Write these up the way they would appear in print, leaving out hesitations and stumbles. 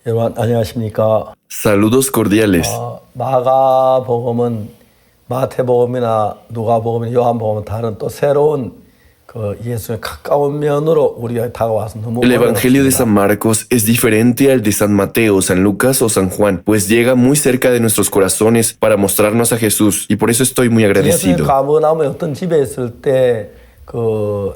여러분 안녕하십니까? Saludos cordiales. 마가복음은 마태복음이나 누가복음이나 요한복음은 다른 또 새로운 그 예수의 가까운 면으로 우리가 다가와서 너무 El Evangelio de 어렵습니다. San Marcos es diferente al de San Mateo, San Lucas o San Juan, pues llega muy cerca de nuestros corazones para mostrarnos a Jesús, y por eso estoy muy 예수님 agradecido. 가버나움에 어떤 집에 있을 때 그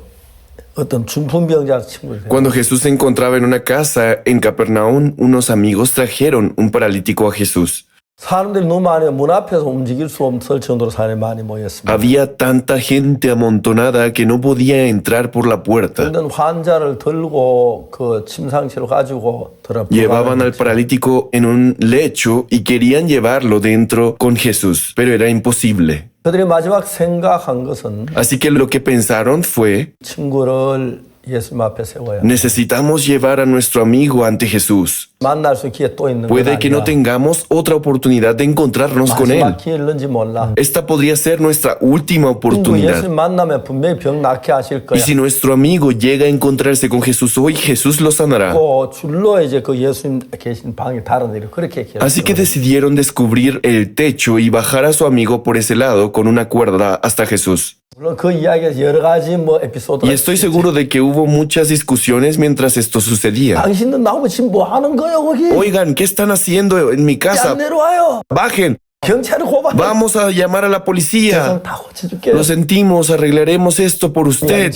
어떤 중풍병자 친구들 Cuando Jesús se encontraba en una casa en Capernaum, unos amigos trajeron un paralítico a Jesús. 사람들이 너무 많아요. 문 앞에서 움직일 수 없을 정도로 사람이 많이 모였습니다. Había tanta gente amontonada que no podía entrar por la puerta. 그런 환자를 들고 그 침상실로 가지고 Llevaban al paralítico en un lecho y querían llevarlo dentro con Jesús, pero era imposible. 그들이 마지막 생각한 것은 Así que lo que pensaron fue, 친구를 예수님 앞에 세워야 돼. necesitamos llevar a nuestro amigo ante Jesús. 만날 수 기회 또 있는 건 Puede que no 아니야. tengamos otra oportunidad de encontrarnos con él. 마지막 기회일는지 몰라. Esta podría ser nuestra última 친구 oportunidad. 예수님 만나면 분명히 병 낫게 하실 Y 거야. si nuestro amigo llega a encontrarse con Jesús hoy, Jesús lo sanará. 또 줄로 이제 그 예수님 계신 방에 다른 일을 그렇게 Así que decidieron descubrir el techo y bajar a su amigo por ese lado con una cuerda hasta Jesús. 물론 그 이야기에서 여러 가지 뭐 에피소드가 Y estoy seguro de que hubo muchas discusiones mientras esto sucedía. 당신은 나오고 지금 뭐 하는 거예요 거기? Oigan, ¿qué están haciendo en mi 안 casa? 내려와요. Bajen, 경찰을 고발해. vamos a llamar a la policía. 세상 다 고쳐줄게요. Lo sentimos, arreglaremos esto por usted.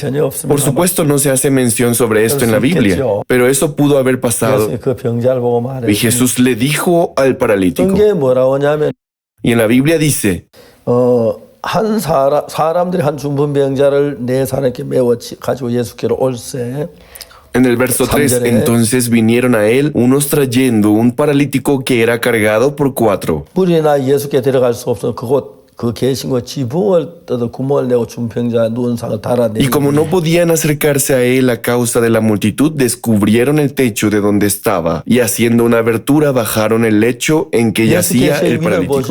Por supuesto, no se hace mención sobre esto en la Biblia, pero eso pudo haber pasado. 예수님이 그 병자를 보고 말해. Y Jesús le dijo al paralítico. 성경에 뭐라고 하냐면 Y en la Biblia dice, 한 사람들이 한 중풍병자를 네 사람께 메워 가지고 예수께로 올세. en el verso 3, entonces vinieron a él unos trayendo un paralítico que era cargado por 4. 물이나 예수께 데려갈 수 없어 그곳 그 계신 곳 지붕을 뜯어 구멍을 내고 중풍병자 누운 상을 달아내고. Y como no podían acercarse a él a causa de la multitud, descubrieron el techo de donde estaba y haciendo una abertura bajaron el lecho en que yacía el paralítico.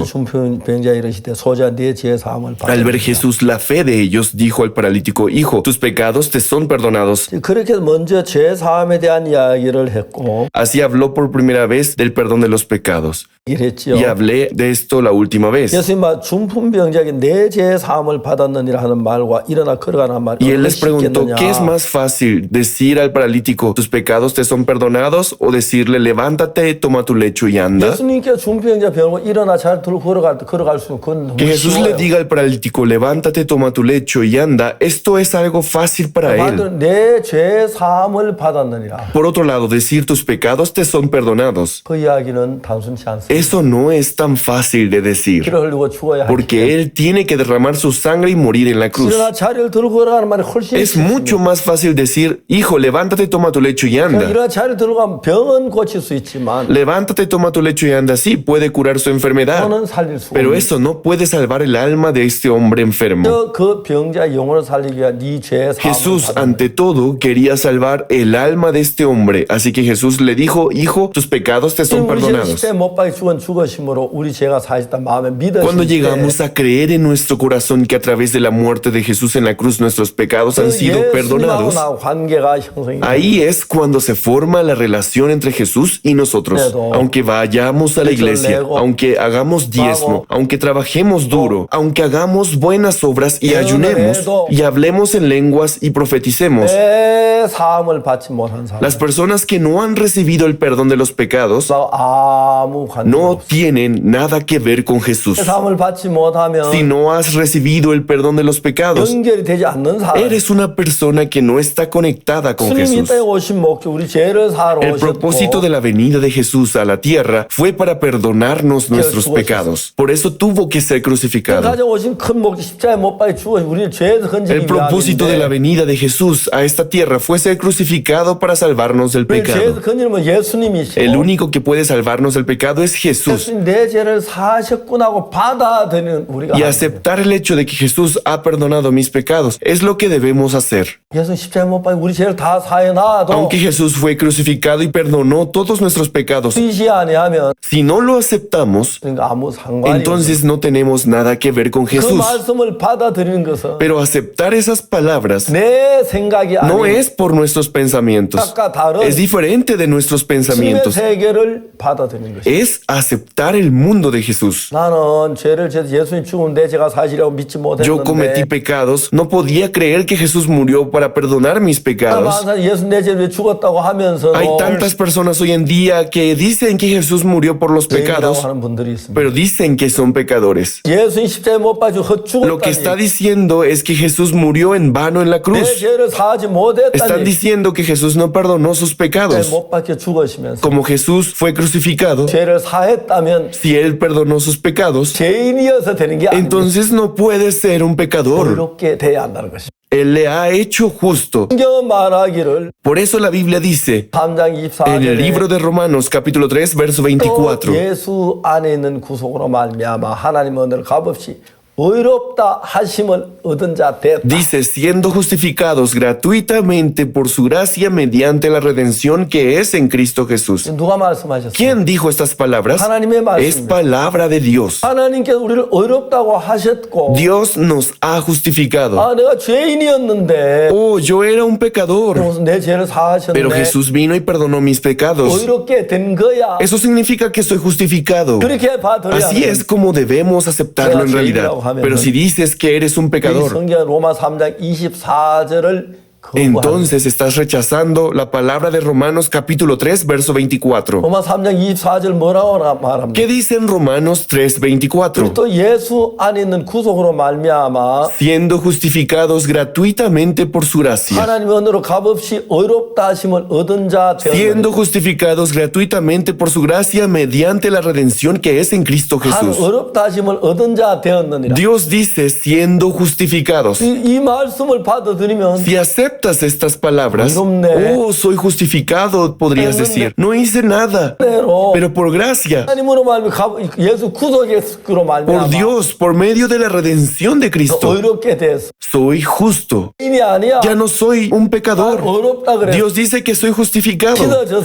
Al ver Jesús la fe de ellos, dijo al paralítico, hijo, tus pecados te son perdonados. 그렇게 먼저 죄 사함에 대한 이야기를 했고. Así habló por primera vez del perdón de los pecados. 이랬지요. Y hablé de esto la última vez. 예수님은 중풍병자에게 내 죄 사함을 받았느니라 하는 말과 일어나 걸어가는 말. Y él les preguntó, ¿qué es más fácil? ¿Decir al paralítico, tus pecados te son perdonados? ¿O decirle, levántate, toma tu lecho y anda? 예수님께 중풍병자 병을 일어나 잘 들고 걸어갈 수 있는 Que Jesús le diga al paralítico, levántate, toma tu lecho y anda, esto es algo fácil para él. 내 죄 사함을 받았느니라. Por otro lado, decir tus pecados te son perdonados. 그 이야기는 단순치 않습니다. Eso no es tan fácil de decir, 피를 흘리고 죽어야 porque él tiene que derramar su sangre y morir en la cruz. 일어나 자리를 들고 걸어가는 말이 훨씬 Es mucho más fácil decir, hijo, levántate, toma tu lecho y anda. 일어나 자리를 들고 가면 병은 고칠 수 있지만 Levántate, toma tu lecho y anda, sí, puede curar su enfermedad. 영혼은 살릴 수 Pero 없는. eso no puede salvar el alma de este hombre enfermo. 그 병자 영혼을 살리기 위한 네죄 사함을 Jesús, 받았느니라. ante todo, quería salvar el alma de este hombre. Así que Jesús le dijo, hijo, tus pecados te son 우리 perdonados. 십자가에 못 박혀 죽은 죽으심으로 우리 죄가 사했다 마음에 Cuando 믿으실 때 llegamos a creer en nuestro corazón que a través de la muerte de Jesús en la cruz nuestros pecados han sido 예수님하고 perdonados, 나 관계가 형성이 ahí es cuando se forma la relación entre Jesús y nosotros. Aunque vayamos a la iglesia, aunque hagamos diezmo, aunque trabajemos duro, aunque hagamos buenas obras y ayunemos y hablemos en lenguas y profeticemos, 내 사함을 받지 못한 사람 las personas que no han recibido el perdón de los pecados 아무 관계 no 없어. tienen nada que ver con Jesús. 사함을 받지 못하면 Si no has recibido el perdón de los pecados, 연결이 되지 않는 사람. eres una persona que no está conectada con 주님이 Jesús. 땅에 오신 목적 우리 죄를 사러 El propósito de la venida de Jesús a la tierra fue para perdonarnos nuestros pecados. Por eso tuvo que ser crucificado. 가져오신 큰 목적 십자가에 못 박혀 죽어 우리 죄에서 건지기 El propósito de la 위함인데 venida de Jesús a esta tierra fue ser crucificado para salvarnos del 우리 죄에서 pecado. 건지는 El 예수님이시고 único que puede salvarnos del pecado es Jesús 내 죄를 사하셨구나 하고 받아들이는 우리가 y aceptar el hecho de que Jesús ha perdonado mis pecados es lo que debemos hacer. 예수 십자가에 못 박혀 우리 죄를 다 사해놔도 Aunque Jesús fue crucificado y perdonó todos nuestros pecados, 의지 아니하면 si no lo aceptamos, 그러니까 아무 상관이 없어요. entonces no tenemos nada que ver con 그 Jesús. 말씀을 받아들이는 것은 Pero aceptar esas palabras 내 생각이 no 아닌 es por nuestros pensamientos, 생각과 다른 es diferente de nuestros 주님의 pensamientos, 세계를 받아들이는 것이에요. es aceptar el mundo de Jesús. 나는 죄를 지어서 예수님 죽으면 내 죄가 사실이라고 믿지 Yo cometí 못했는데 pecados, no podía creer que Jesús murió para perdonar mis pecados. 예수 내 죄를 죽었다고 하면서 Hay tantas personas hoy en día que dicen que Jesús murió por los 죄인이라고 pecados, 하는 분들이 있습니다. pero dicen que son pecadores. 예수님 십자가에 못 박혀 Lo que está 죽었다니 diciendo es que Jesús murió en vano en la 내 cruz. 죄를 사하지 Están 못했다니 diciendo que Jesús no perdonó sus pecados. 못 박혀 죽으시면서 Como Jesús fue crucificado, 죄를 사했다면 si Él perdonó sus pecados, 죄인이어서 되는 게 아니고 entonces no puede ser un pecador. 의롭게 돼야 한다는 것입니다. Él le ha hecho justo. 성경은 말하기를 Por eso la Biblia dice 3장 en el 24절에 libro de Romanos capítulo 3 verso 또 24. 예수 안에 있는 구속으로 말미암아 하나님 은혜를 값없이 의롭다 하심을 얻은 자 됐다. Dice, siendo justificados gratuitamente por su gracia mediante la redención que es en Cristo Jesús. 누가 말씀하셨어요? ¿Quién dijo estas palabras? 하나님의 Es 말씀입니다. palabra de Dios. 하나님께서 우리를 의롭다고 하셨고 Dios nos ha justificado. 내가 죄인이었는데 Oh, yo era un pecador, 무슨 내 죄를 pero 사하셨는데 Jesús vino y perdonó mis pecados. 의롭게 된 거야. Eso significa que soy justificado. 그렇게 받아들여야 Así es como debemos aceptarlo en realidad. Pero si dices que eres un pecador, 성경 로마 3장 24절을 entonces estás rechazando la palabra de Romanos capítulo 3 verso 24. 로마 3장 24절 뭐라고 말합니까? ¿Qué dice en Romanos 3:24? 또 예수 안에 있는 구속으로 말미암아 Siendo justificados gratuitamente por su gracia. 하나님의 은혜로 값없이 의롭다 하심을 얻은 자 Siendo 되었느니라. justificados gratuitamente por su gracia mediante la redención que es en Cristo Jesús. 의롭다 하심을 얻은 자 되었느니라. Dios dice siendo justificados. 이 말씀을 받아들이면 Si aceptas estas palabras, oh, soy justificado, podrías decir. No hice nada, pero por gracia, 하나님으로 말미암아 예수 구속으로 por 말미암아 Dios, por medio de la redención de Cristo, 의롭게 됐어. soy justo. 인이 아니야. Ya no soy un pecador. 의롭다 그래. Dios dice que soy justificado.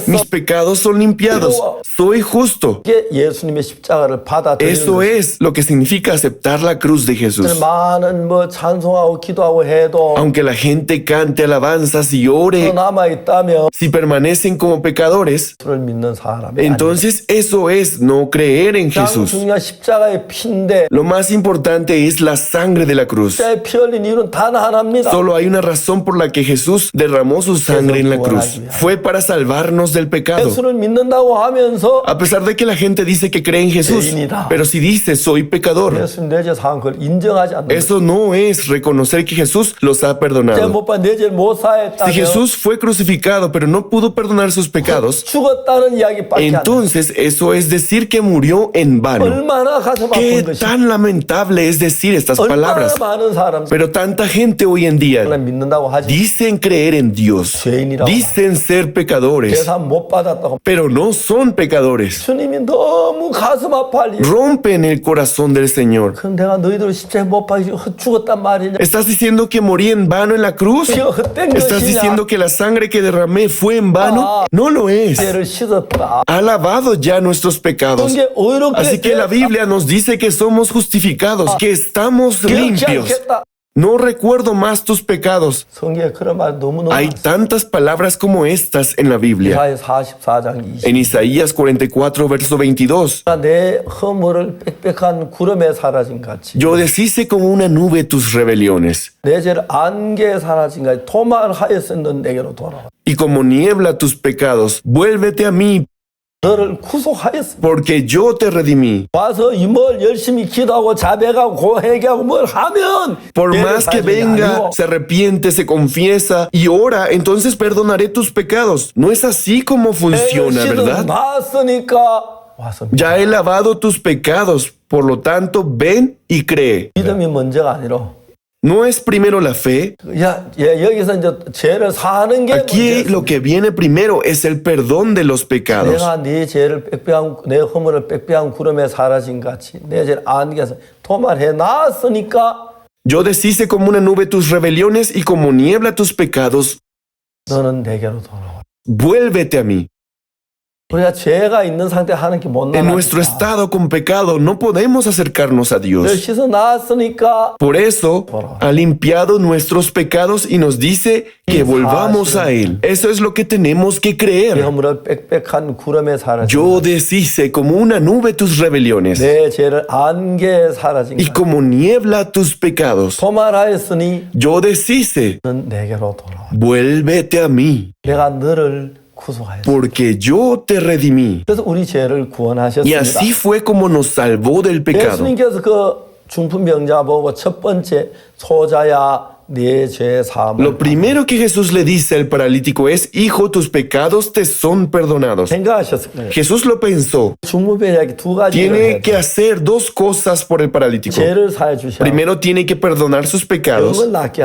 Mis pecados son limpiados. Soy justo. 이게 예수님의 십자가를 받아들이는 Eso 것이죠. es lo que significa aceptar la cruz de Jesús. 많은 뭐 찬송하고 기도하고 해도 Aunque la gente cante alabanzas y ore, 남아 있다면 si permanecen como pecadores, 예수를 믿는 사람이 entonces eso es no creer en 가장 Jesús. 중요한 십자가의 피인데 Lo más importante es la sangre de la cruz. 십자가의 피 흘린 이유는 단 하나입니다. Solo hay una razón por la que Jesús derramó su sangre en la cruz. Fue para salvarnos del pecado. 예수를 믿는다고 하면서 A pesar de que la gente dice que cree en Jesús, pero si dice soy pecador, 예수님 내죄 사한 걸 인정하지 않는 eso no es reconocer que Jesús los ha 죄 perdonado. 못 받은 내죄를 못 Si 사했다면 Jesús fue crucificado pero no pudo perdonar sus pecados, 죽었다는 이야기밖에 안 돼. entonces eso es decir que murió en vano. 얼마나 가슴 Qué 아픈 것이 tan lamentable es decir estas 얼마나 palabras. 많은 사람들 Pero tanta gente hoy en día 믿는다고 하지 dicen creer en Dios, dicen ser pecadores, 죄사 못 받았다고 pero no son pecadores. 주님이 너무 가슴 아파할 일. Rompen el corazón del Señor. 그럼 내가 너희들 십자가에 못 박혀 죽었단 말이냐? ¿Estás diciendo que morí en vano en la cruz? 피가 헛된 ¿Estás 것이냐? diciendo que la sangre que derramé fue en vano? No lo es. 죄를 씻었다. Ha lavado ya nuestros pecados. 성경에 의롭게 Así que la Biblia nos dice que somos justificados, que estamos 기억지 limpios. 않겠다. No recuerdo más tus pecados. 성경에 그런 말 너무너무 Hay tantas palabras como estas en la Biblia. 이사야 44장 20. En Isaías 44, verso 22. 내 허물을 빽빽한 구름에 사라진 같이 Yo deshice como una nube tus rebeliones, 내 죄를 안개에 사라진 같이 도말하였으면 내게로 돌아와. y como niebla tus pecados. Vuélvete a mí, 너를 구속하였어. porque yo te redimí. 와서 이 뭘 열심히 기도하고 자백하고 고해하고 뭘 하면 Por 죄를 más que 사하는 게 venga, 아니고 se arrepiente, se confiesa y ora, entonces perdonaré tus pecados. No es así como funciona, ¿verdad? 봤으니까 와서 Ya he lavado tus pecados, por lo tanto, ven y cree. 믿음이 문제가 아니라 ¿No es primero la fe? 여기서 이제 죄를 사는 게 Aquí lo que viene primero es el perdón de los pecados. 내가 네 죄를 내 허물을 빽빽한 구름에 사라진 같이 내 죄를 안개에서 도말해 놨으니까 Yo deshice como una nube tus rebeliones y como niebla tus pecados. 너는 내게로 돌아와. Vuélvete a mí. 우리가 죄가 있는 상태 하나님께 못 En nuestro 나가니까 estado con pecado no podemos acercarnos a 늘 Dios. 씻어 놨으니까 Por eso ha limpiado nuestros pecados y nos dice que volvamos a Él. Eso es lo que tenemos que 내 creer. 허물을 빽빽한 구름에 사라진 Yo deshice como una nube tus rebeliones 내 죄를 안개에 사라진 y 것 como niebla tus pecados. 도말하였으니 Yo deshice. 넌 내게로 돌아와. Vuélvete a mí, 내가 너를 구속하였습니다. porque yo te redimí. 그래서 우리 죄를 Y 구원하셨습니다. así fue como nos salvó del pecado. 예수님께서 그 중풍병자 보고 첫 번째 소자야 네 죄 사함을 Lo primero que Jesús le dice al paralítico es, hijo, tus pecados te son perdonados. 생각하셨을 거예요. Jesús lo pensó. 중풍병자에게 두 가지를 Tiene 해야 que 돼요. hacer dos cosas por el paralítico. 죄를 사해 주셔. Primero tiene que perdonar sus pecados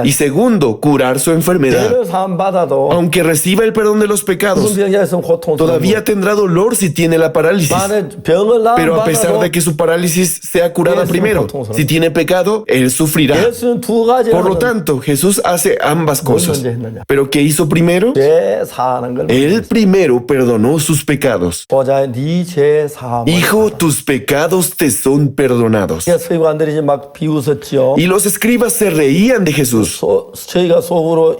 y segundo, curar su enfermedad. 죄를 사함 받아도 Aunque reciba el perdón de los pecados, 중풍병자에 있으면 고통스러워. todavía tendrá dolor si tiene la parálisis. 만에 병을 나음 Pero a pesar 받아도 de que su parálisis sea curada primero, si tiene pecado, él sufrirá. 예수는 두 가지를 Por lo 하는 tanto, Jesús hace ambas cosas. ¿Pero qué hizo primero? 죄 사하는 걸 Él primero perdonó sus pecados. 보자 네죄 사함을 Hijo, tus pecados te son perdonados. 서기관들이 이제 막 비웃었지요. Y los escribas se reían de Jesús. 저희가 속으로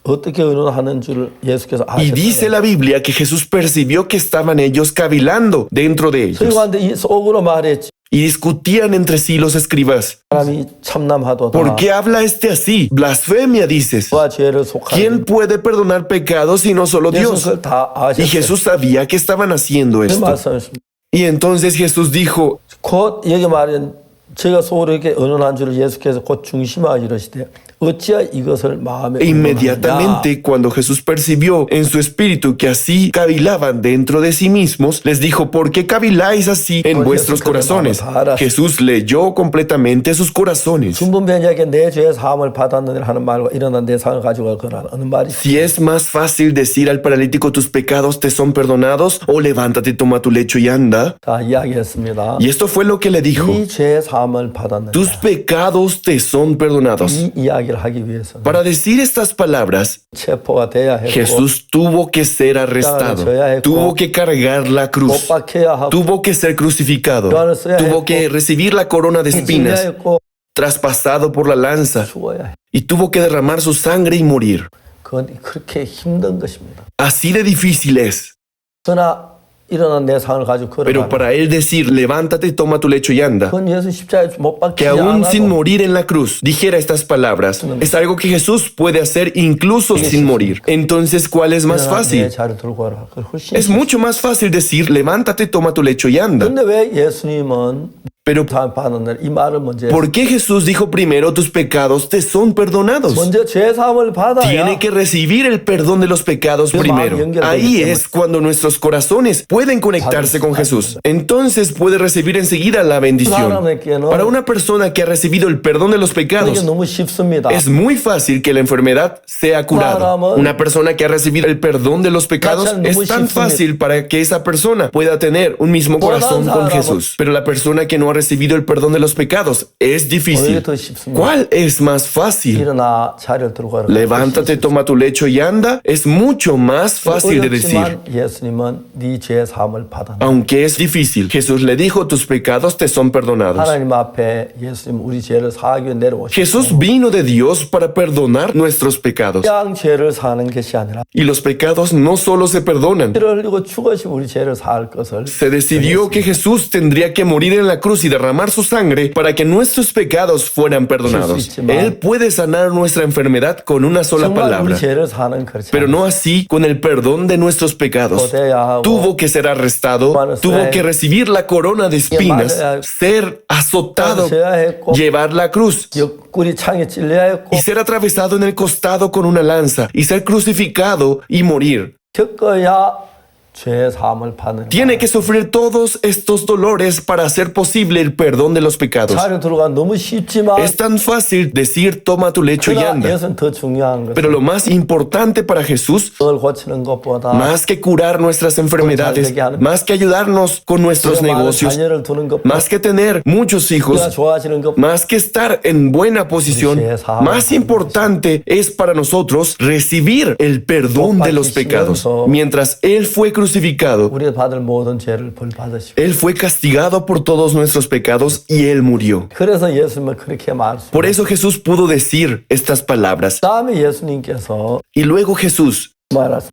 어떻게 의논하는 줄 예수께서 Y dice 아셨어요. la Biblia que Jesús percibió que estaban ellos cavilando dentro de ellos. 서기관들이 속으로 말했지. Y discutían entre sí los escribas. 사람이 참남하도다. ¿Por qué habla este así? Blasfemia, dices. 누가 죄를 속하는 ¿Quién puede perdonar pecados sino solo Dios? 그걸 다 Y 아셨어요. Jesús sabía que estaban haciendo 그 esto. 말씀이십니다. Y entonces Jesús dijo, 곧 여기 말은 제가 속으로 이렇게 의논한 줄을 예수께서 곧 중심하여 이르시되 어찌하여 이것을 마음에 e 의논하느냐. inmediatamente cuando Jesús percibió en su espíritu que así cavilaban dentro de sí mismos, les dijo, ¿por qué caviláis así en vuestros corazones? Jesús leyó completamente sus corazones. 중풍병자에게 내 죄의 사함을 받았느니라 하는 말과 일어난 내 상을 가지고 거라 하는 말이 Si es más fácil decir al paralítico tus pecados te son perdonados o levántate, toma tu lecho y anda. 다 이야기했습니다. Y esto fue lo que le dijo. 이 죄의 사함을 받았느니라. Tus pecados te son perdonados. 이 이야기를 하기 위해서는 Para decir estas palabras, 체포가 돼야 했고 Jesús tuvo que ser arrestado, tuvo que cargar la cruz, 못 박혀야 하고 tuvo que ser crucificado, tuvo que recibir la corona de 찔려야 espinas, 했고 traspasado por la lanza, 죽어야 해. y tuvo que derramar su sangre y morir. 그건 그렇게 힘든 것입니다. Así de difícil es. 그러나 일어난 내 상을 가지고 Pero 걸어가라. para él decir, levántate, toma tu lecho y anda, 그건 예수 십자가에 못 박히지 que aún sin 않아도 morir en la cruz dijera estas palabras, es algo que Jesús puede hacer incluso sin morir. Entonces, ¿cuál es más 일어나 내 fácil? 자를 들고 와라. 그건 훨씬 Es mucho más fácil decir, levántate, toma tu lecho y anda. 근데 왜 예수님은 Pero 다 받는 이 말을 먼저 ¿por qué Jesús dijo primero tus pecados te son perdonados? 먼저 죄 사함을 받아야 Tiene que recibir el perdón de los pecados primero. Ahí es cuando nuestros corazones pueden conectarse con Jesús. Entonces puede recibir enseguida la bendición. Para una persona que ha recibido el perdón de los 그게 pecados, 너무 쉽습니다. es muy fácil que la enfermedad sea curada. Una persona que ha recibido el perdón de los pecados es tan fácil para que esa persona pueda tener un mismo corazón con Jesús. Pero la persona que no ha recibido el perdón de los pecados es difícil. ¿Cuál es más fácil? 일어나 자리를 들고 가라. Levántate, toma tu lecho y anda. Es mucho más fácil de decir. 어렵지만 예수님은 네 죄 사함을 받았다. Aunque es difícil, Jesús le dijo, tus pecados te son perdonados. 하나님 앞에 예수님 우리 죄를 사하기 위해 내려오셨고 Jesús vino de Dios para perdonar nuestros pecados. 그냥 죄를 사는 것이 아니라 Y los pecados no solo se perdonan. 피를 흘리고 죽으시 우리 죄를 사할 것을 Se decidió que Jesús tendría que morir en la cruz y derramar su sangre para que nuestros pecados fueran perdonados. Él puede sanar nuestra enfermedad con una sola 정말 우리 palabra, 죄를 사는 그렇지 pero no así con el perdón de nuestros pecados. Tuvo que ser arrestado, tuvo que recibir la corona de espinas, ser azotado, llevar la cruz 옆구리 창에 찔려야 했고 y ser atravesado en el costado con una lanza y ser crucificado y morir. 겪어야 죄 사함을 받는 Tiene que sufrir todos estos dolores para hacer posible el perdón de los pecados. 자리로 들어가 너무 쉽지만 Es tan fácil decir toma tu lecho y 그러나 anda. 예수는 더 중요한 Pero 것은 lo más importante para Jesús, 그걸 고치는 것보다 más que curar nuestras enfermedades, más que ayudarnos con nuestros 많은 negocios, 자녀를 두는 것보다 más que tener muchos 우리가 hijos, 좋아지는 것보다 más que estar en buena posición, más importante es para nosotros recibir el perdón de los pecados. Mientras Él fue crucificado, 우리가 받을 모든 죄를 벌 받으시고 Él fue castigado por todos nuestros pecados y Él murió. 그래서 예수님은 그렇게 말씀. Por eso Jesús pudo decir estas palabras. 다음에 예수님께서 Y luego Jesús, 말하셨습니다.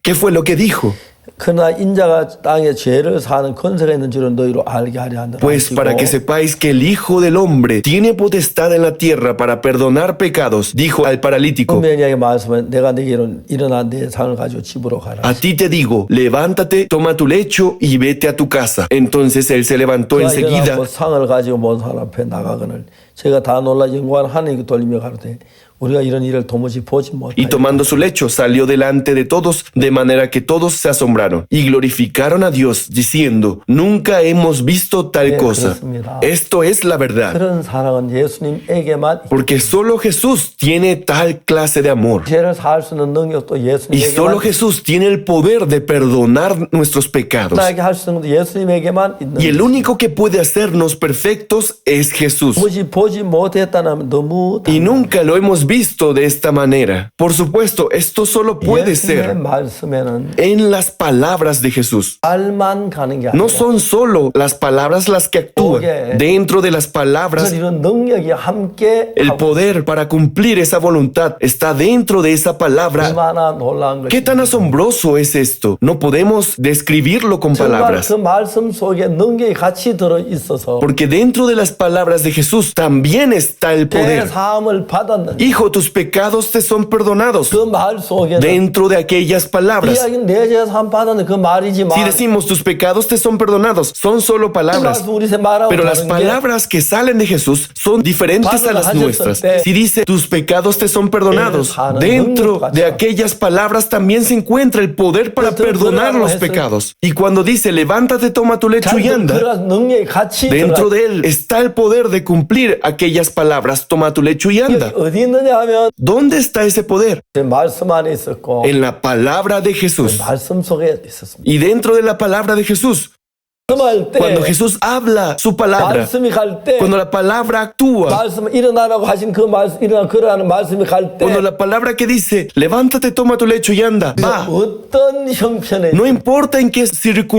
¿qué fue lo que dijo? 그러나 인자가 땅에 죄를 사는 권세가 있는 줄은 너희로 알게 하려 한다. Pues para que sepáis que el Hijo del Hombre tiene potestad en la tierra para perdonar pecados, dijo al paralítico. 분명하게 말씀은 내가 내게로 일어나 내 상을 가지고 집으로 가라. A ti te digo, levántate, toma tu lecho y vete a tu casa. Entonces él se levantó 그가 enseguida 일어나고 상을 가지고 모든 사람 앞에 나가거늘 제가 다 놀라 영광을 하나님께 돌리며 가로되 우리가 이런 일을 도무지 보지 y 못하였다. tomando su lecho salió delante de todos, de manera que todos se asombraron y glorificaron a Dios, diciendo, nunca hemos visto tal cosa. Esto es la verdad, 그런 사랑은 예수님에게만 porque solo Jesús tiene tal clase de amor. 죄를 사할 수 있는 능력도 Y solo 예수님에게만 Jesús tiene el poder de perdonar nuestros pecados. 나에게 할 수 있는 것도 예수님에게만 있는 Y el único que puede hacernos perfectos es Jesús. 도무지 보지 못했다면 너무 Y nunca lo hemos visto de esta manera. Por supuesto, esto solo puede 예수님의 ser 말씀에는 en las palabras de Jesús. 말만 가는 게 No 아니라 son solo las palabras las que actúan. Dentro de las palabras, 이런 능력이 함께 el poder para cumplir esa voluntad está dentro de esa palabra. 얼마나 놀라운 ¿Qué tan asombroso es esto? No podemos describirlo con 정말 palabras. 그 말씀 속에 능력이 같이 들어 있어서 Porque dentro de las palabras de Jesús también está el 죄 poder. 사함을 받았는 Hijo, tus pecados te son perdonados. 그 말 속에는 Dentro de aquellas palabras. 이야기는 내죄 사함 받았는 그 말이지만 Si decimos tus pecados te son perdonados, son solo 그 palabras. 말씀 우리 말하고 Pero las 다른 게 palabras que salen de Jesús son diferentes a las nuestras. Si dice tus pecados te son perdonados, dentro de aquellas palabras también se encuentra el poder para perdonar los pecados. Y cuando dice levántate, toma tu lecho y anda, 그런 능력이 같이 dentro de él está el poder de cumplir aquellas palabras, toma tu lecho y anda. 어디 있느냐 하면 ¿Dónde está ese poder? 그 말씀 안에 있었고 En la palabra de 그 Jesús. 말씀 속에 있었습니다. Y dentro de la palabra de Jesús, 말씀할 때 cuando Jesús habla su palabra, 말씀이 갈 때 cuando la palabra actúa, 말씀 일어나라고 하신 그 말씀 일어나 그러라는 말씀이 갈 때 cuando la palabra que dice levántate, toma tu lecho y anda, va. 어떤 형편에 No importa en qué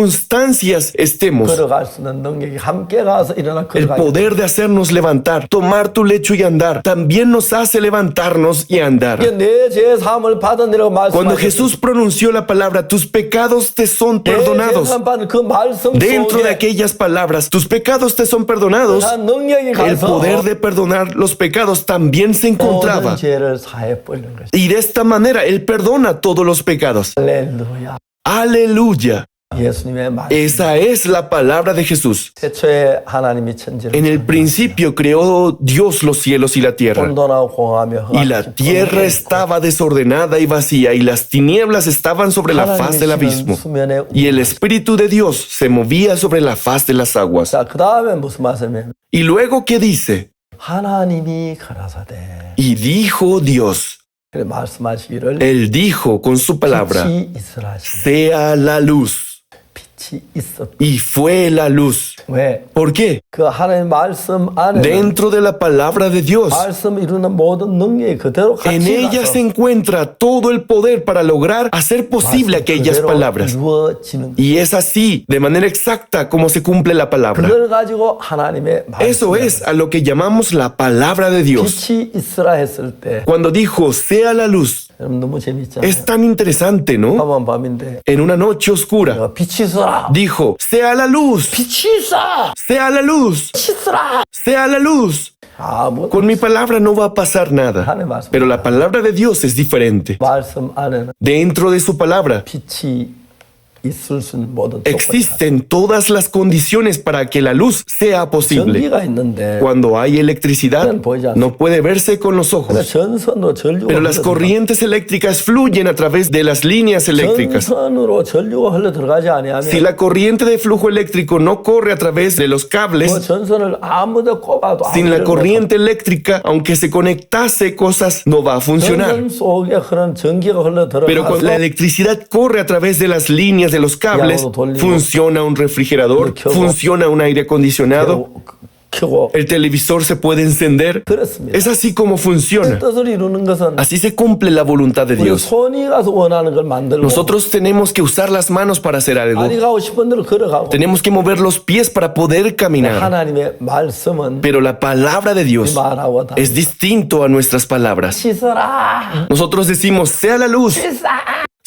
circunstancias estemos, 걸어갈 수 있는 능력이 함께 가서 일어나 el 걸어갈 poder de hacernos levantar, tomar tu lecho y andar, también nos hace levantarnos y andar. 내죄 사함을 받으니라고 Cuando 말씀하셨습니다. Jesús pronunció la palabra, tus pecados te son perdonados. 그 말씀 Dentro de 속에 aquellas palabras, tus pecados te son perdonados. 그 능력이 El 가서 poder de perdonar los pecados también se encontraba. 모든 죄를 사해 버리는 것이. Y de esta manera Él perdona todos los pecados. 할렐루야. Aleluya. 예수님의 말. Esa es la palabra de Jesús. 태초에 하나님이 천지를 En el principio creó Dios los cielos y la tierra. 혼돈하고 공허하며 Y la tierra estaba desordenada y vacía, y las tinieblas estaban sobre la faz del abismo. 수면에 Y el Espíritu de Dios se movía sobre la faz de las aguas. 자, 그 다음에 무슨 말씀이에요? Y luego, ¿qué dice? 하나님이 가라사대. Y dijo Dios. 그래 말씀하시기를 Él dijo con su palabra, 빛이 있으라 하시니 sea la luz. 빛이 있었다. Y fue la luz. 왜? ¿Por qué? 그 하나님 말씀 안에 Dentro de la palabra de Dios, 말씀 이루는 모든 능력이 그대로 en 같이 ella 가서 se encuentra todo el poder para lograr hacer posible 말씀 aquellas 그대로 palabras. 이루어지는 Y es así, de manera exacta, como se cumple la palabra. 그걸 가지고 하나님의 Eso 말씀 es a lo que llamamos la palabra de Dios. 빛이 있으라 했을 때 Cuando dijo, sea la luz, 여러분 너무 재밌잖아요. es tan interesante, ¿no? 밤은 밤인데 En una noche oscura, 빛이 있으라. dijo, sea la luz, 빛이 있어. sea la luz, 빛이 있으라. sea la luz. 아무 Con mi palabra no va a pasar nada. Pero la palabra de Dios es diferente. 말씀 안에는 Dentro de su palabra 빛이 있을 수 있는 모든 조건이 Existen todas las condiciones para que la luz sea posible. 전기가 있는데 Cuando hay electricidad, no puede verse con los ojos. 전선으로 전류가 Pero las corrientes eléctricas fluyen a través de las líneas eléctricas. 전선으로 전류가 흘러 들어가지 아니하면 Si la corriente de flujo eléctrico no corre a través de los 그 cables, 전선을 아무데 꼽아도 sin la 아무데나 corriente eléctrica, aunque se conectase cosas, no va a funcionar. 전선 속에 흐르는 전기가 흘러 Pero cuando la 들어가서 electricidad corre a través de las líneas de los cables, funciona un refrigerador, funciona un aire acondicionado, 켜고 el televisor se puede encender. 그렇습니다. Es así como funciona. 뜻을 이루는 것은 Así se cumple la voluntad de 우리 Dios. 손이 가서 원하는 걸 만들고 Nosotros tenemos que usar las manos para hacer algo. 발이 가고 싶은 대로 걸어가고 Tenemos que mover los pies para poder caminar. 하나님의 말씀은 Pero la palabra de Dios 말하고 다 es distinto a nuestras palabras. 씻어라 Nosotros decimos, sea la luz,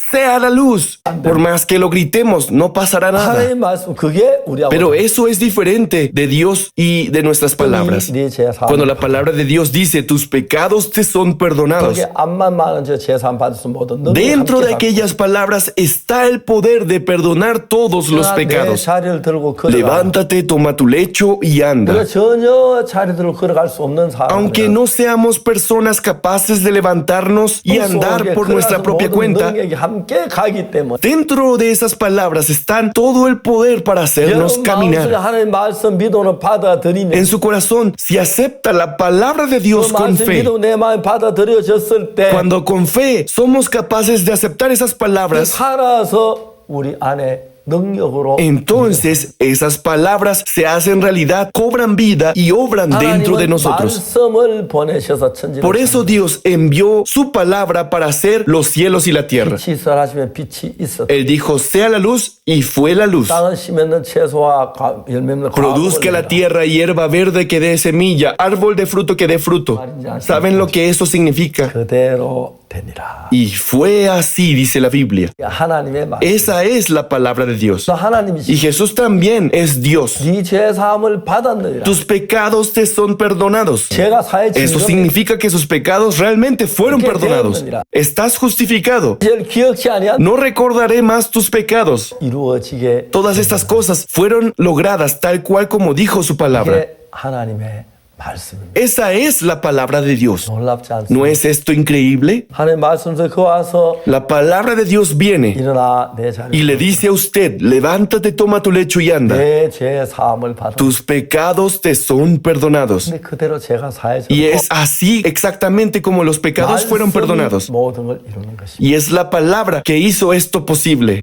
sea la luz. Por más que lo gritemos, no pasará nada. 하나님의 말씀 그게 우리하고 Pero eso es diferente de Dios y de nuestras palabras. 네 제사 Cuando la palabra de Dios dice, tus pecados te son perdonados, 그게 암만 많은 저 제사 받을 수 모든 능력을 dentro de 함께 aquellas palabras está el poder de perdonar todos los 갖고 내 pecados. 자리를 들고 걸어가 Levántate, toma tu lecho y 우리가 anda. 전혀 자리 들고 걸어갈 수 없는 Aunque 사람은 no seamos personas capaces de levantarnos y andar por nuestra propia cuenta, 능력이 함께 가기 때문에 dentro de esas palabras están todo el poder para hacernos 여러분 마음속에 caminar. 하나님 말씀 믿음으로 받아들이면 En su corazón, si acepta la palabra de 그 Dios con 말씀 fe, 믿음 내 마음에 받아들여졌을 때 cuando con fe somos capaces de aceptar esas palabras, 살아서 우리 안에 능력으로 entonces esas palabras se hacen realidad, cobran vida y obran dentro de 하나님은 nosotros. 말씀을 보내셔서 천지를 Por eso Dios envió su palabra para hacer los cielos y la tierra. 빛이 있으라시면 빛이 있었다. Él dijo, sea la luz, y fue la luz. 땅은 심는 채소와 열매는 Produzca la tierra hierba verde que dé semilla, árbol de fruto que dé fruto. ¿Saben lo que eso significa? 그대로 되니라. Y fue así, dice la Biblia. 하나님의 말씀. Esa es la palabra de Dios. 하나님이시. Y Jesús también es Dios. 네 죄 사함을 받았느니라. Tus pecados te son perdonados. 죄가 사해 Eso 진정이 significa que sus pecados realmente fueron perdonados. Estás justificado. 죄를 기억치 아니한 No recordaré más tus pecados. 이루어지게 Todas estas cosas fueron logradas tal cual como dijo su palabra. 이게 하나님의 말씀입니다. Esa es la palabra de Dios. 놀랍지 않습니까? ¿No es esto increíble? 하나님 말씀에서 그 와서 La palabra de Dios viene 일어나 내 자리 y le dice a usted, levántate, toma tu lecho y anda. 내죄 사함을 받아. Tus pecados te son perdonados. 근데 그대로 죄가 사해져. Y es así exactamente como los pecados fueron perdonados. 모든 걸 이루는 것이. Y es la palabra que hizo esto posible.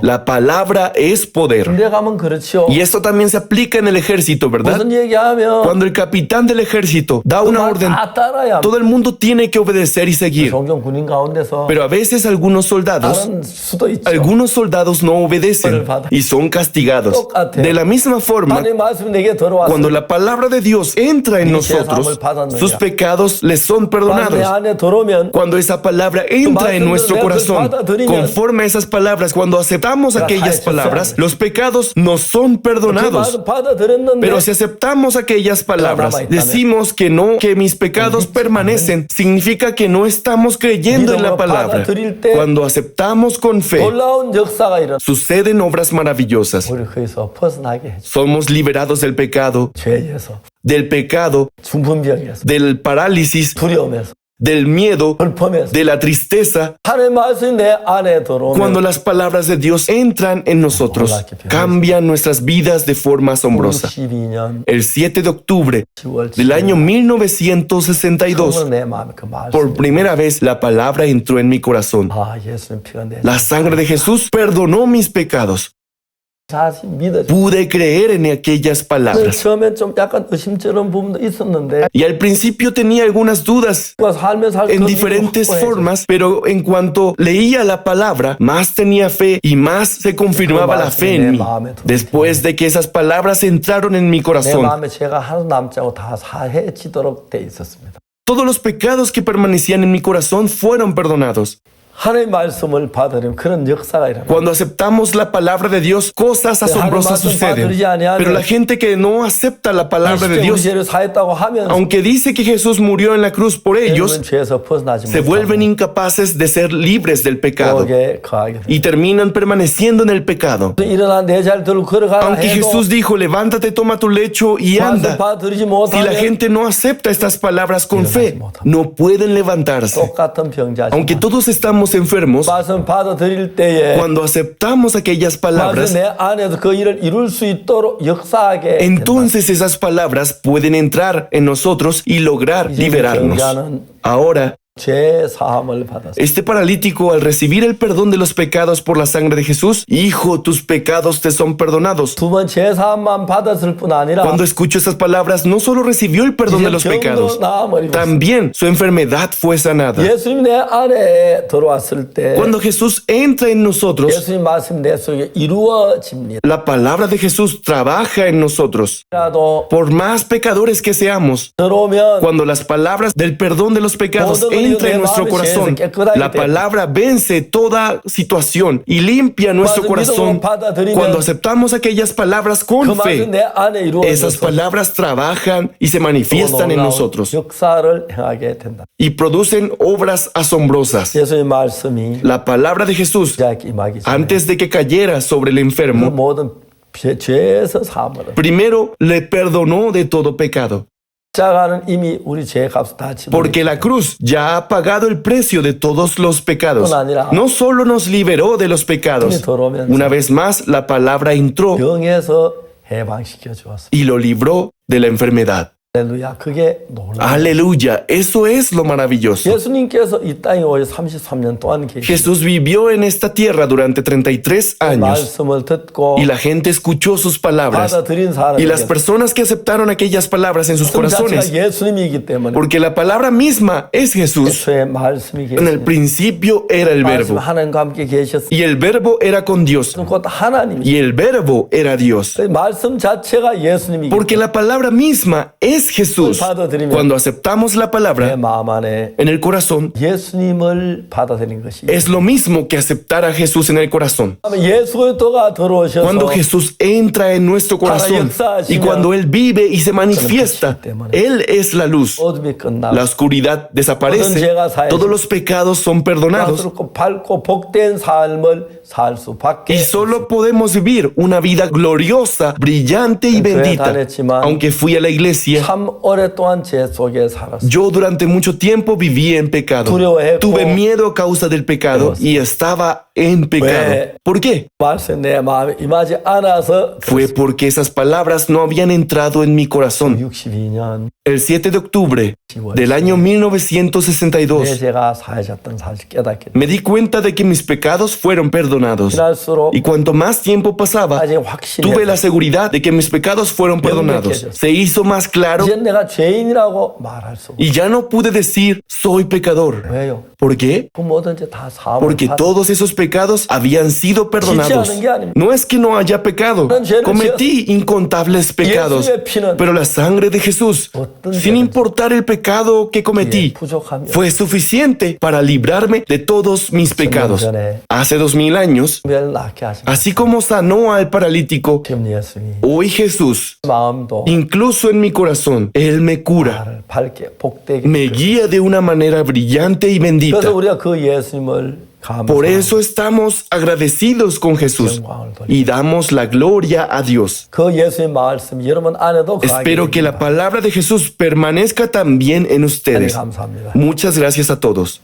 La palabra es poder. 군대 가면 그렇죠. Y esto también se aplica en el ejército, ¿verdad? 무슨 얘기하면 Cuando el capitán del ejército da una orden, 다 따라야. todo el mundo tiene que obedecer y seguir. 종종 군인 가운데서 Pero a veces algunos soldados 다른 수도 있죠. no obedecen y son castigados. De la misma forma, 하나님 말씀이 내게 들어와서 cuando la palabra de Dios entra en nosotros, sus pecados les son 내 perdonados. 안에 들어오면 Cuando esa palabra entra en nuestro corazón, conforme a esas palabras, cuando aceptamos aquellas palabras, los pecados nos son perdonados. 받아들였는데 Pero si aceptamos aquellas palabras, decimos que no, que mis pecados permanecen, significa que no estamos creyendo en la palabra. Cuando aceptamos con fe, 놀라운 역사가 일어나. suceden obras maravillosas. 우리 거기서 벗어나게 해줘. Somos liberados del pecado, 죄에서, 중풍병에서, del parálisis, 두려움에서, del miedo, 불품에서. de la tristeza. 하나님 말씀이 내 안에 들어오면 Cuando las palabras de Dios entran en nosotros, cambian nuestras vidas de forma asombrosa. 12년 El 7 de octubre 10월 del año 1962, 내 마음에 그 말씀. por primera vez la palabra entró en mi corazón. 아, 예수님 피가 내 La sangre de Jesús perdonó mis pecados. 자신 믿어지. Pude creer en aquellas palabras. 처음엔 좀 약간 의심스러운 부분도 있었는데 Y al principio tenía algunas dudas 살면서 en diferentes formas, pero en cuanto leía la palabra, más tenía fe y más se confirmaba la fe en mí. Después de que esas palabras entraron en mi 내 corazón, 마음에 죄가 하나도 남지 않고 다 사해지도록 돼 있었습니다. todos los pecados que permanecían en mi corazón fueron perdonados. 하나님의 말씀을 받으려면 그런 역사가 일어나. Cuando aceptamos la palabra de Dios, cosas asombrosas suceden. Pero la gente que no acepta la palabra de 우리 Dios, 죄를 사했다고 하면 aunque dice que Jesús murió en la cruz por ellos, 죄에서 벗어나지 se vuelven incapaces de ser libres del pecado 거기에 거하게 돼. y terminan permaneciendo en el pecado. 일어나 내 자리를 들고 걸어가라 Aunque 해도 Jesús dijo, levántate, toma tu lecho y 말씀 anda. 받아들이지 Si la 못하면 gente no acepta estas palabras con fe, no pueden levantarse. 똑같은 병자지만 Aunque todos estamos enfermos, 말씀 받아들일 때에 cuando aceptamos aquellas 말씀 palabras, 내 안에서 그 일을 이룰 수 있도록 역사하게 된다. entonces esas palabras pueden entrar en nosotros y lograr liberarnos. Ahora, 죄 사함을 받았어. este paralítico, al recibir el perdón de los pecados por la sangre de Jesús, hijo, tus pecados te son perdonados. 두 번 죄 사함만 받았을 뿐 아니라 Cuando escuchó esas palabras, no solo recibió el perdón de los pecados, también su enfermedad fue sanada. 예수님 내 안에 들어왔을 때 Cuando Jesús entra en nosotros, 예수님 말씀 내 속에 이루어집니다. la palabra de Jesús trabaja en nosotros. 라도 Por más pecadores que seamos, 들어오면 cuando las palabras del perdón de los pecados entran en nuestro corazón, la palabra vence toda situación y limpia nuestro corazón. Cuando aceptamos aquellas palabras 그 con 말씀 fe, 내 안에 esas 이루어져서 palabras trabajan y se manifiestan en nosotros 역사를 행하게 된다. y producen obras asombrosas. 예수님 말씀이 La palabra de Jesús, 자기 임하기 전에 antes de que cayera sobre el 그 enfermo, 모든 죄에서 사함을 primero le perdonó de todo pecado, 십자가는 이미 우리 죄 값을 다 지불했기 porque la cruz ya ha pagado el precio de todos los pecados. No solo nos liberó de los pecados, una vez más la palabra entró 병에서 해방시켜 주었어. y lo libró de la enfermedad. 할렐루야. 그게 놀라워. Aleluya, eso es lo maravilloso. 예수님께서 이 땅에 오셔 33년 동안 계시고 Jesús vivió en esta tierra durante 33 años 말씀을 듣고 y la gente escuchó sus palabras. 받아들인 Y las 사람에게 personas que aceptaron aquellas palabras en sus 말씀 자체가 corazones, 예수님이기 때문에 porque la palabra misma es Jesús, 애초에 말씀이 en el 계시니 principio era el 말씀 verbo 하나님과 함께 계셨으니 y el verbo era con Dios 곧 하나님이 y el verbo era Dios. 말씀 자체가 예수님이기 Porque la palabra misma es Jesús. Cuando aceptamos la 내 palabra 마음 안에 en el corazón, 예수님을 받아들인 것이 es lo mismo que aceptar a Jesús en el corazón. 예수 그리스도가 들어오셔서 Cuando Jesús entra en nuestro corazón y cuando Él vive y se manifiesta, Él es la luz. 어둠이 끝나고 La oscuridad desaparece, todos los pecados son perdonados 그리고 밝고 복된 삶을 살 수밖에 y solo podemos vivir una vida gloriosa, brillante y bendita. Aunque fui a la iglesia, 참 오랫동안 죄 속에 살았어. yo durante mucho tiempo viví en pecado. Tuve miedo a causa del pecado y estaba en pecado. ¿Por qué? 말씀 내 마음에 임하지 않아서 Fue porque esas palabras no habían entrado en mi corazón. 62년 El 7 de octubre del año 내 1962, 죄가 사해졌던 사실 깨닫게 돼. me di cuenta de que mis pecados fueron perdonados. 지날수록 Y cuanto más tiempo pasaba, 아직 확신이 tuve la seguridad de que mis pecados fueron perdonados. Se hizo más claro 이제 내가 죄인이라고 말할 수 없어. y ya no pude decir soy pecador. 왜요? ¿Por qué? 그 모든 죄 다 사함을 Porque 받아. todos esos pecados habían sido perdonados. No es que no haya pecado. Cometí incontables pecados. Pero la sangre de Jesús, sin importar el pecado que cometí, 부족하며 fue suficiente para librarme de todos mis pecados. Hace 2000 años, 멸 낫게 하시고 así como sanó al paralítico, 지금 예수님이 hoy Jesús, 마음도 incluso en mi corazón, Él me cura, 나를 밝게 복되게 me guía de una manera brillante y bendita. 그래서 우리가 그 예수님을 Por 감사하고 eso estamos agradecidos con Jesús y damos la gloria a Dios. 그 예수의 말씀 여러분 안에도 거하게 Espero que la 됩니다. palabra de Jesús permanezca también en ustedes. 감사합니다. Muchas gracias a todos.